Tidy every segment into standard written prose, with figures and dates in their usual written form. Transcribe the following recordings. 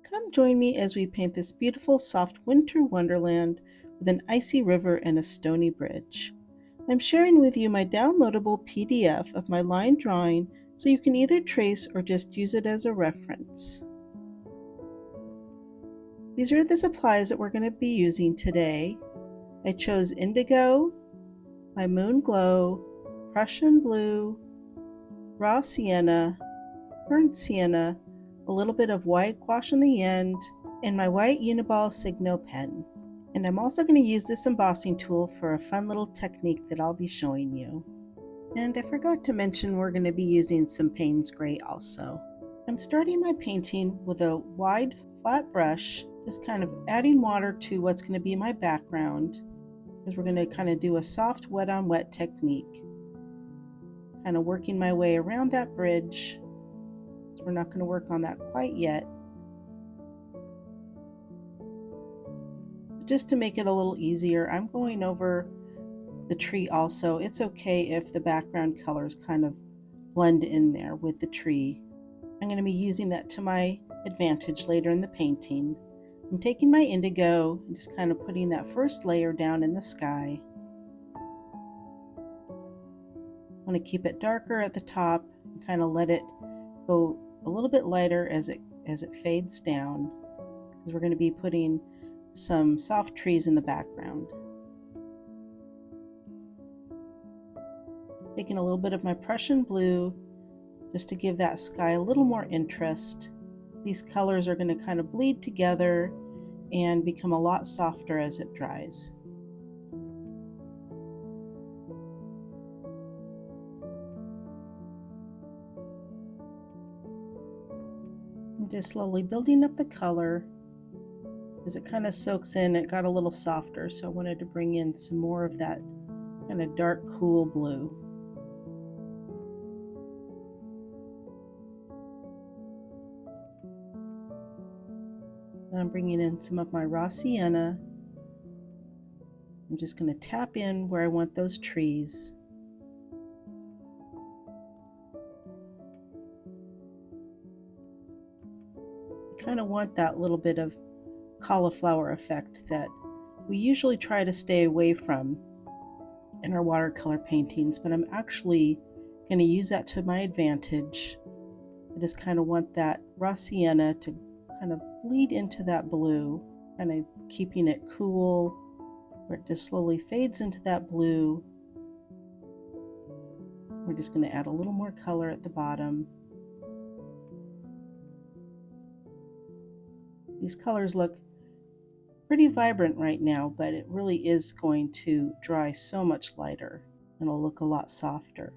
Come join me as we paint this beautiful soft winter wonderland with an icy river and a stony bridge. I'm sharing with you my downloadable PDF of my line drawing so you can either trace or just use it as a reference. These are the supplies that we're going to be using today. I chose Indigo, my Moonglow, Prussian blue, raw sienna, burnt sienna, a little bit of white gouache on the end, and my white Uni-Ball Signo pen. And I'm also going to use this embossing tool for a fun little technique that I'll be showing you. And I forgot to mention we're going to be using some Payne's gray also. I'm starting my painting with a wide flat brush, just kind of adding water to what's going to be my background, because we're going to kind of do a soft wet on wet technique. Kind of working my way around that bridge. So we're not going to work on that quite yet. Just to make it a little easier, I'm going over the tree also. It's okay if the background colors kind of blend in there with the tree. I'm going to be using that to my advantage later in the painting. I'm taking my indigo and just kind of putting that first layer down in the sky. I want to keep it darker at the top and kind of let it go a little bit lighter as it fades down, because we're going to be putting some soft trees in the background. Taking a little bit of my Prussian blue just to give that sky a little more interest. These colors are going to kind of bleed together and become a lot softer as it dries. I'm just slowly building up the color. As it kind of soaks in, it got a little softer, so I wanted to bring in some more of that kind of dark, cool blue. Now I'm bringing in some of my raw sienna. I'm just going to tap in where I want those trees. I kind of want that little bit of cauliflower effect that we usually try to stay away from in our watercolor paintings, but I'm actually going to use that to my advantage. I just kind of want that raw sienna to kind of bleed into that blue, kind of keeping it cool, where it just slowly fades into that blue. We're just going to add a little more color at the bottom. These colors look pretty vibrant right now, but it really is going to dry so much lighter and it'll look a lot softer.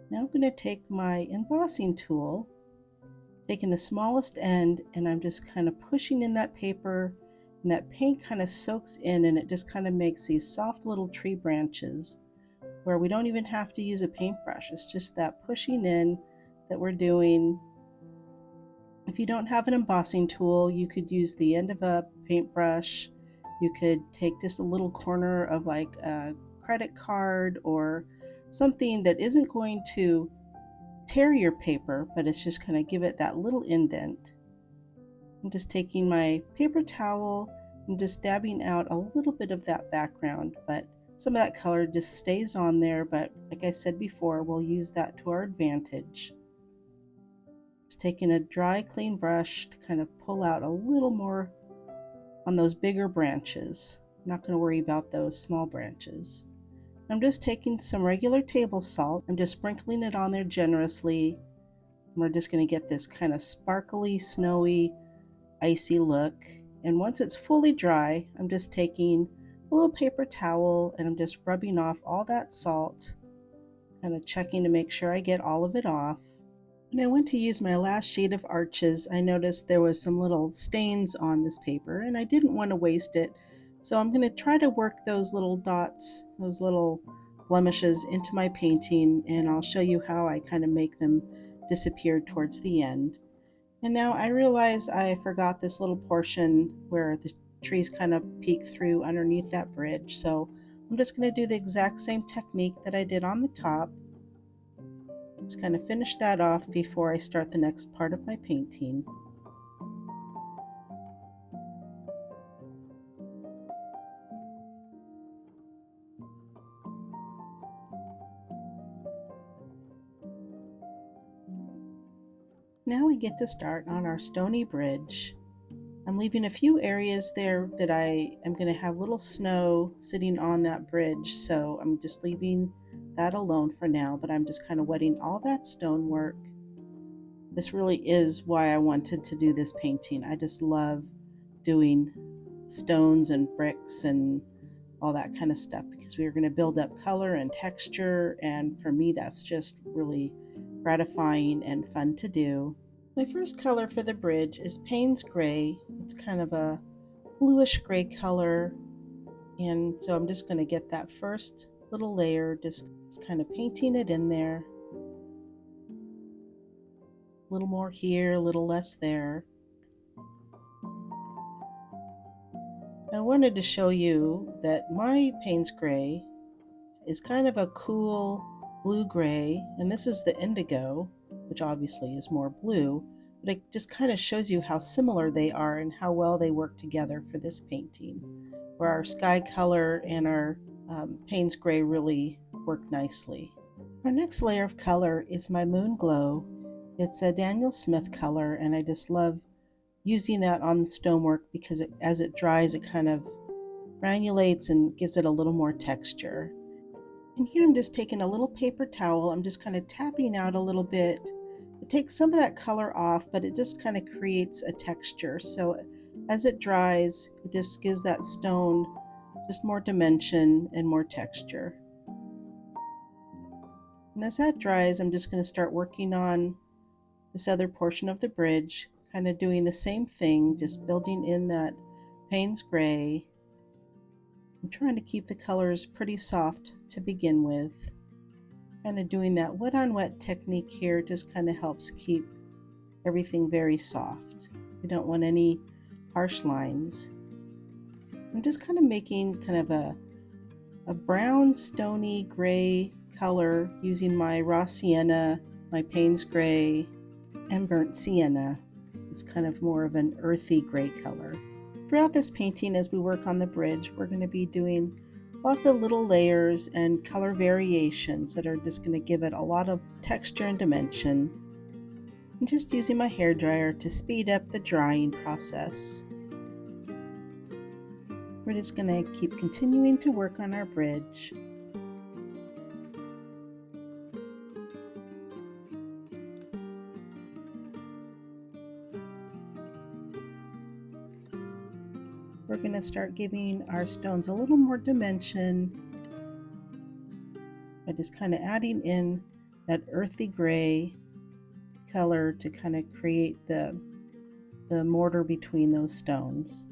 Now I'm going to take my embossing tool, taking the smallest end, and I'm just kind of pushing in that paper, and that paint kind of soaks in and it just kind of makes these soft little tree branches where we don't even have to use a paintbrush. It's just that pushing in that we're doing. If you don't have an embossing tool, you could use the end of a paintbrush. You could take just a little corner of like a credit card or something that isn't going to tear your paper, but it's just going to give it that little indent. I'm just taking my paper towel and just dabbing out a little bit of that background, but some of that color just stays on there, but like I said before, we'll use that to our advantage. Just taking a dry, clean brush to kind of pull out a little more on those bigger branches. I'm not going to worry about those small branches. I'm just taking some regular table salt. I'm just sprinkling it on there generously. And we're just going to get this kind of sparkly, snowy icy look. And once it's fully dry, I'm just taking a little paper towel and I'm just rubbing off all that salt, kind of checking to make sure I get all of it off. When I went to use my last sheet of arches, I noticed there was some little stains on this paper and I didn't want to waste it. So I'm going to try to work those little dots, those little blemishes into my painting, and I'll show you how I kind of make them disappear towards the end. And now I realized I forgot this little portion where the trees kind of peek through underneath that bridge. So I'm just going to do the exact same technique that I did on the top. Just kind of finish that off before I start the next part of my painting. Now we get to start on our stony bridge. I'm leaving a few areas there that I am going to have little snow sitting on that bridge, so I'm just leaving that alone for now, but I'm just kind of wetting all that stonework. This really is why I wanted to do this painting. I just love doing stones and bricks and all that kind of stuff because we are going to build up color and texture, and for me that's just really gratifying and fun to do. My first color for the bridge is Payne's Gray. It's kind of a bluish gray color, and so I'm just going to get that first little layer, just kind of painting it in there. A little more here, a little less there. I wanted to show you that my Payne's Gray is kind of a cool blue-gray, and this is the Indigo, which obviously is more blue, but it just kind of shows you how similar they are and how well they work together for this painting, where our sky color and our Payne's Gray really work nicely. Our next layer of color is my Moonglow. It's a Daniel Smith color, and I just love using that on the stonework because as it dries, it kind of granulates and gives it a little more texture. And here I'm just taking a little paper towel. I'm just kind of tapping out a little bit. It takes some of that color off, but it just kind of creates a texture. So as it dries, it just gives that stone just more dimension and more texture. And as that dries, I'm just going to start working on this other portion of the bridge, kind of doing the same thing, just building in that Payne's Gray. I'm trying to keep the colors pretty soft to begin with. Kind of doing that wet on wet technique here just kind of helps keep everything very soft. We don't want any harsh lines. I'm just kind of making kind of a brown stony gray color using my raw sienna, my Payne's Gray, and burnt sienna. It's kind of more of an earthy gray color. Throughout this painting, as we work on the bridge, we're going to be doing lots of little layers and color variations that are just going to give it a lot of texture and dimension. I'm just using my hairdryer to speed up the drying process. We're just going to keep continuing to work on our bridge. We're going to start giving our stones a little more dimension by just kind of adding in that earthy gray color to kind of create the mortar between those stones.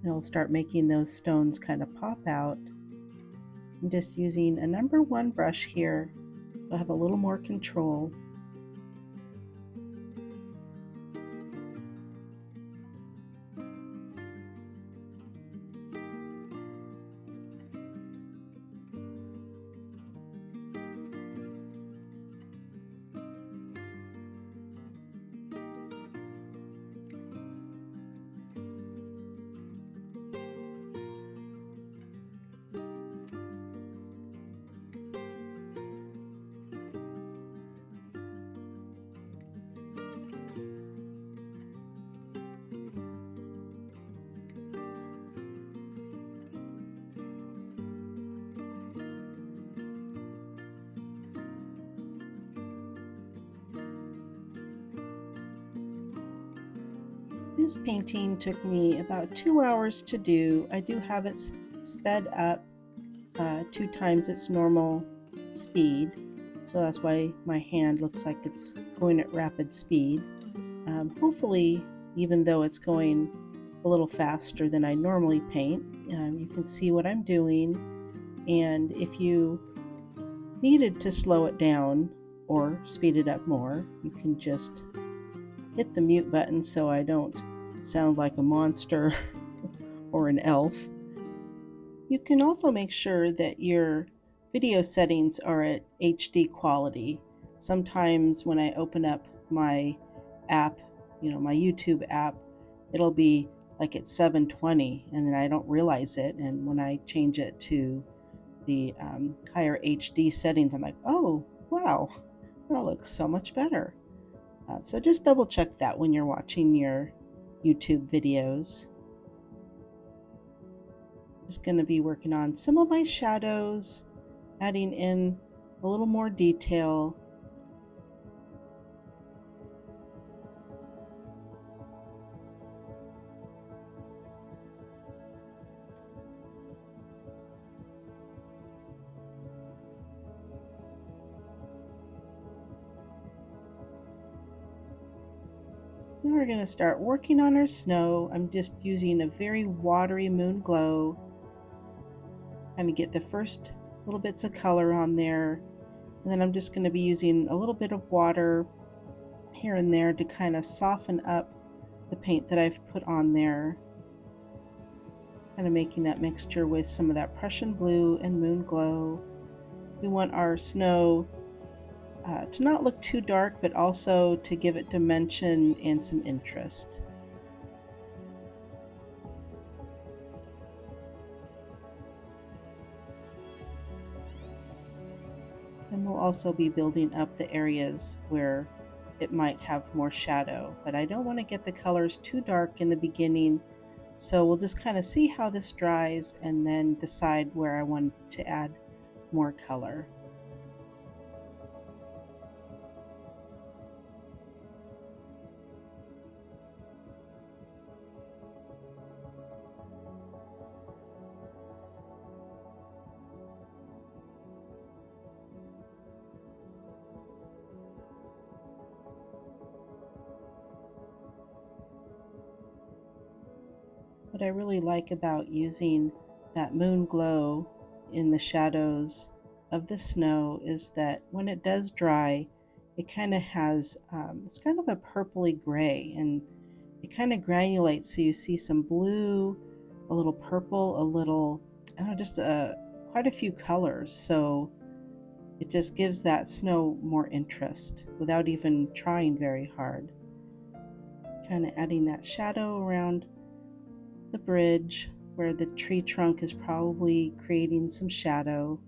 And it'll start making those stones kind of pop out. I'm just using a number 1 brush here to have a little more control. This painting took me about 2 hours to do. I do have it sped up 2 times its normal speed, so that's why my hand looks like it's going at rapid speed. Hopefully, even though it's going a little faster than I normally paint, you can see what I'm doing, and if you needed to slow it down or speed it up more, you can just hit the mute button so I don't sound like a monster or an elf. You can also make sure that your video settings are at HD quality. Sometimes when I open up my app, my YouTube app, it'll be like at 720 and then I don't realize it, and when I change it to the higher HD settings, I'm like, oh wow, that looks so much better. So just double check that when you're watching your YouTube videos. Just going to be working on some of my shadows, adding in a little more detail. Now we're going to start working on our snow. I'm just using a very watery Moonglow, kind of get the first little bits of color on there, and then I'm just going to be using a little bit of water here and there to kind of soften up the paint that I've put on there, kind of making that mixture with some of that Prussian blue and Moonglow. We want our snow to not look too dark, but also to give it dimension and some interest. And we'll also be building up the areas where it might have more shadow, but I don't want to get the colors too dark in the beginning, so we'll just kind of see how this dries and then decide where I want to add more color. What I really like about using that Moonglow in the shadows of the snow is that when it does dry, it kind of has, it's kind of a purpley gray, and it kind of granulates, so you see some blue, a little purple, a little, I don't know, just quite a few colors. So it just gives that snow more interest without even trying very hard. Kind of adding that shadow around the bridge where the tree trunk is probably creating some shadow.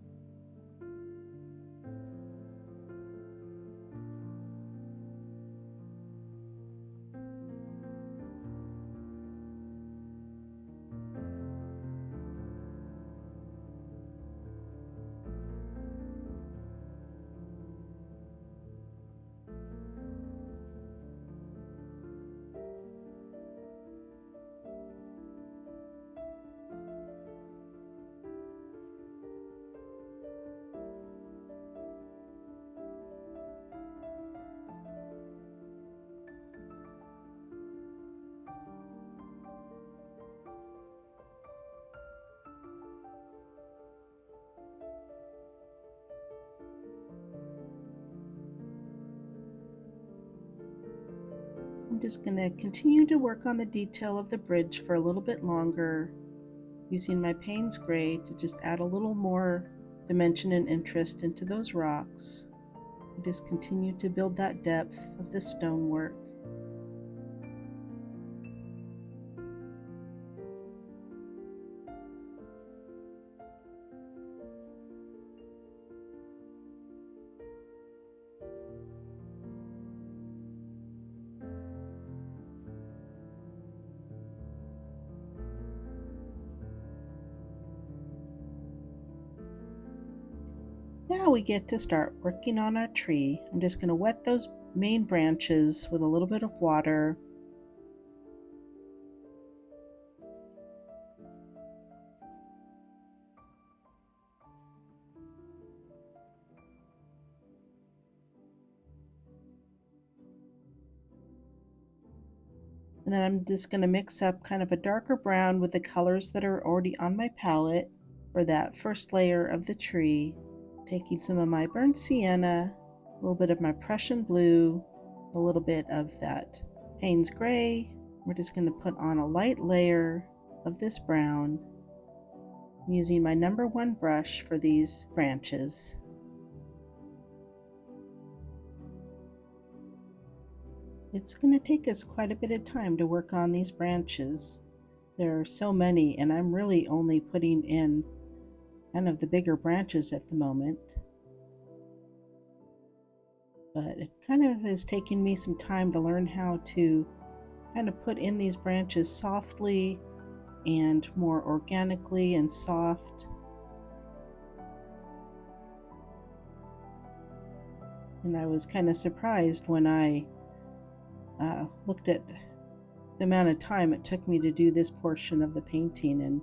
I'm just going to continue to work on the detail of the bridge for a little bit longer, using my Payne's gray to just add a little more dimension and interest into those rocks. Just continue to build that depth of the stonework. Now we get to start working on our tree. I'm just going to wet those main branches with a little bit of water. And then I'm just going to mix up kind of a darker brown with the colors that are already on my palette for that first layer of the tree. Taking some of my burnt sienna, a little bit of my Prussian blue, a little bit of that Payne's gray. We're just going to put on a light layer of this brown. I'm using my #1 brush for these branches. It's going to take us quite a bit of time to work on these branches. There are so many, and I'm really only putting in kind of the bigger branches at the moment. But it kind of is taking me some time to learn how to kind of put in these branches softly and more organically and soft. And I was kind of surprised when I looked at the amount of time it took me to do this portion of the painting, and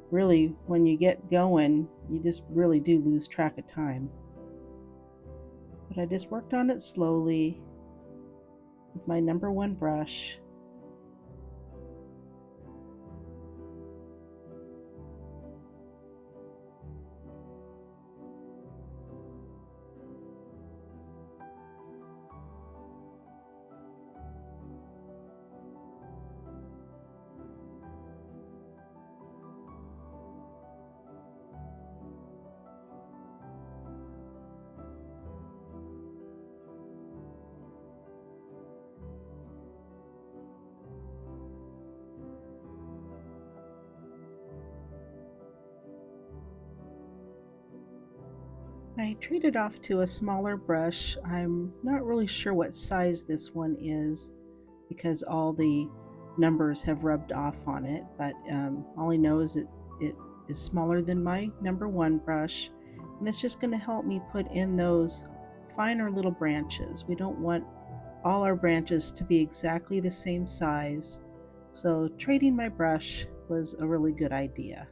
really when you get going you just really do lose track of time. But I just worked on it slowly with my #1 brush. I traded off to a smaller brush. I'm not really sure what size this one is because all the numbers have rubbed off on it, but all I know is it is smaller than my #1 brush, and it's just going to help me put in those finer little branches. We don't want all our branches to be exactly the same size, so trading my brush was a really good idea.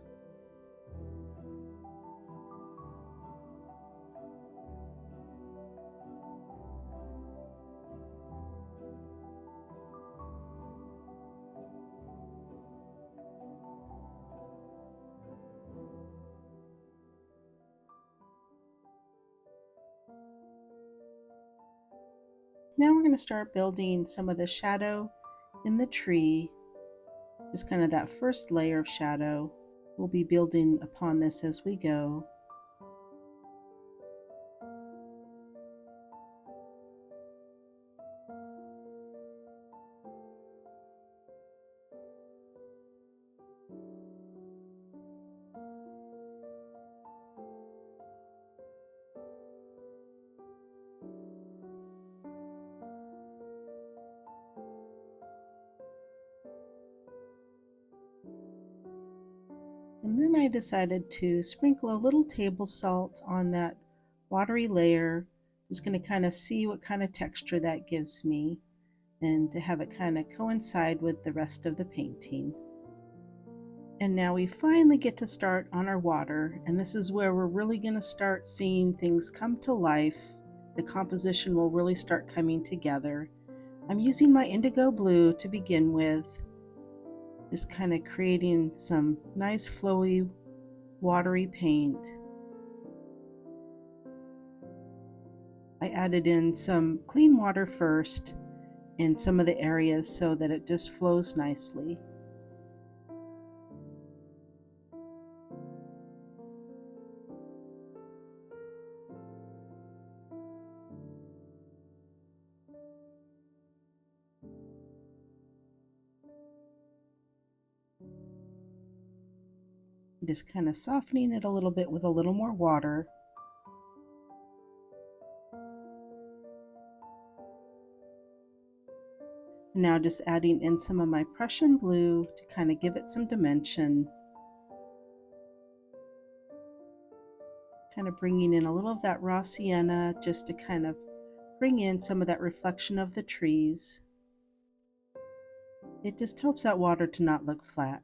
Now we're going to start building some of the shadow in the tree, just kind of that first layer of shadow. We'll be building upon this as we go. And then I decided to sprinkle a little table salt on that watery layer. Just going to kind of see what kind of texture that gives me and to have it kind of coincide with the rest of the painting. And now we finally get to start on our water, and this is where we're really going to start seeing things come to life. The composition will really start coming together. I'm using my indigo blue to begin with, just kind of creating some nice flowy watery paint. I added in some clean water first in some of the areas so that it just flows nicely. Just kind of softening it a little bit with a little more water. Now just adding in some of my Prussian blue to kind of give it some dimension. Kind of bringing in a little of that raw sienna just to kind of bring in some of that reflection of the trees. It just helps that water to not look flat.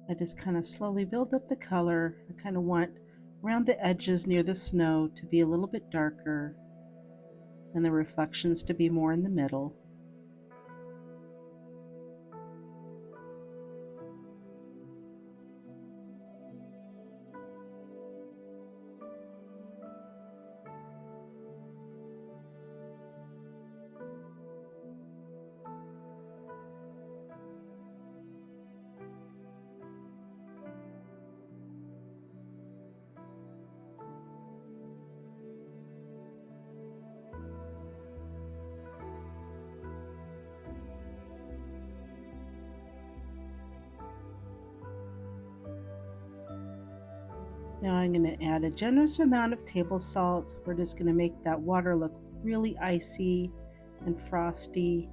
I just kind of slowly build up the color. I kind of want around the edges near the snow to be a little bit darker and the reflections to be more in the middle. Now I'm going to add a generous amount of table salt. We're just going to make that water look really icy and frosty.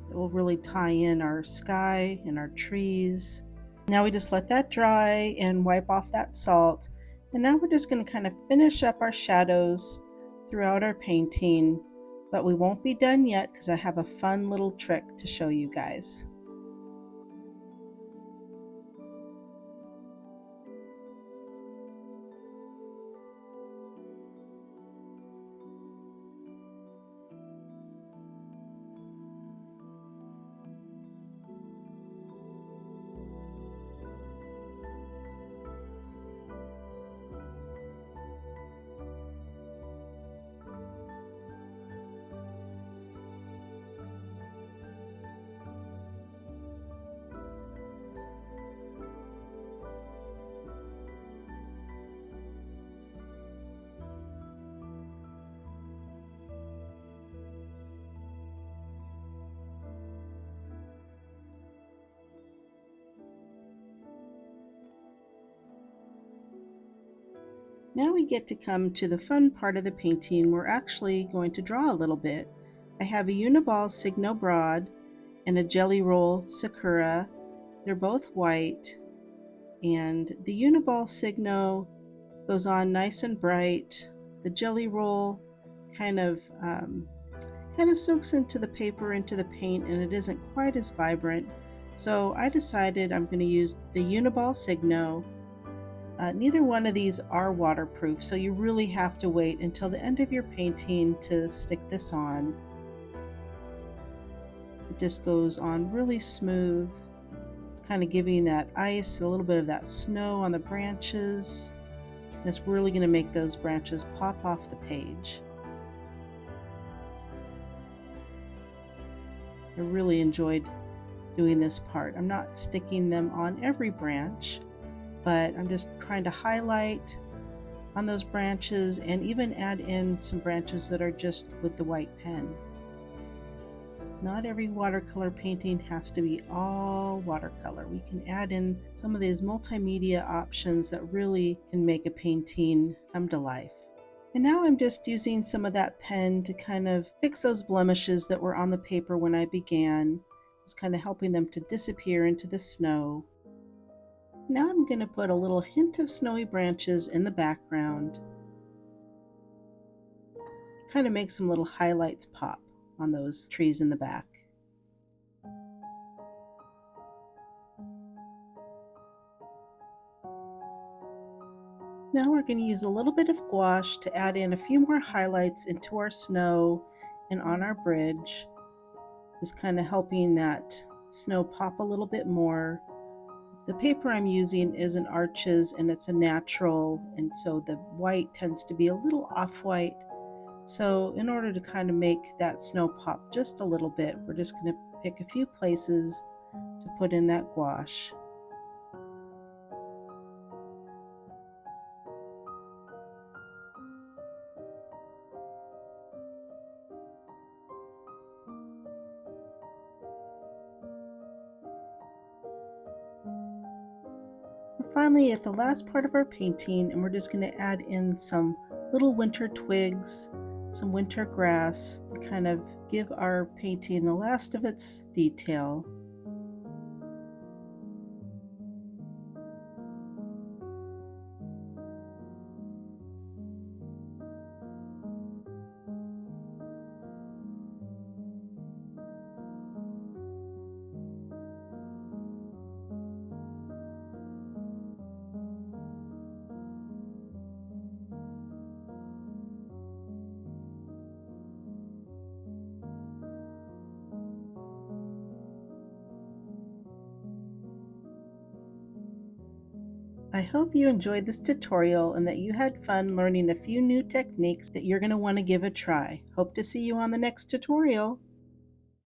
It will really tie in our sky and our trees. Now we just let that dry and wipe off that salt. And now we're just going to kind of finish up our shadows throughout our painting. But we won't be done yet because I have a fun little trick to show you guys. Now we get to come to the fun part of the painting. We're actually going to draw a little bit. I have a Uni-Ball Signo Broad and a Jelly Roll Sakura. They're both white, and the Uni-Ball Signo goes on nice and bright. The Jelly Roll kind of soaks into the paper, into the paint, and it isn't quite as vibrant. So I decided I'm going to use the Uni-Ball Signo. Neither one of these are waterproof, so you really have to wait until the end of your painting to stick this on. It just goes on really smooth. It's kind of giving that ice, a little bit of that snow on the branches. And it's really going to make those branches pop off the page. I really enjoyed doing this part. I'm not sticking them on every branch, but I'm just trying to highlight on those branches and even add in some branches that are just with the white pen. Not every watercolor painting has to be all watercolor. We can add in some of these multimedia options that really can make a painting come to life. And now I'm just using some of that pen to kind of fix those blemishes that were on the paper when I began, just kind of helping them to disappear into the snow. Now I'm going to put a little hint of snowy branches in the background. Kind of make some little highlights pop on those trees in the back. Now we're going to use a little bit of gouache to add in a few more highlights into our snow and on our bridge. Just kind of helping that snow pop a little bit more. The paper I'm using is an Arches and it's a natural, and so the white tends to be a little off-white. So in order to kind of make that snow pop just a little bit, we're just going to pick a few places to put in that gouache. We're finally at the last part of our painting, and we're just going to add in some little winter twigs, some winter grass, to kind of give our painting the last of its detail. I hope you enjoyed this tutorial and that you had fun learning a few new techniques that you're going to want to give a try. Hope to see you on the next tutorial.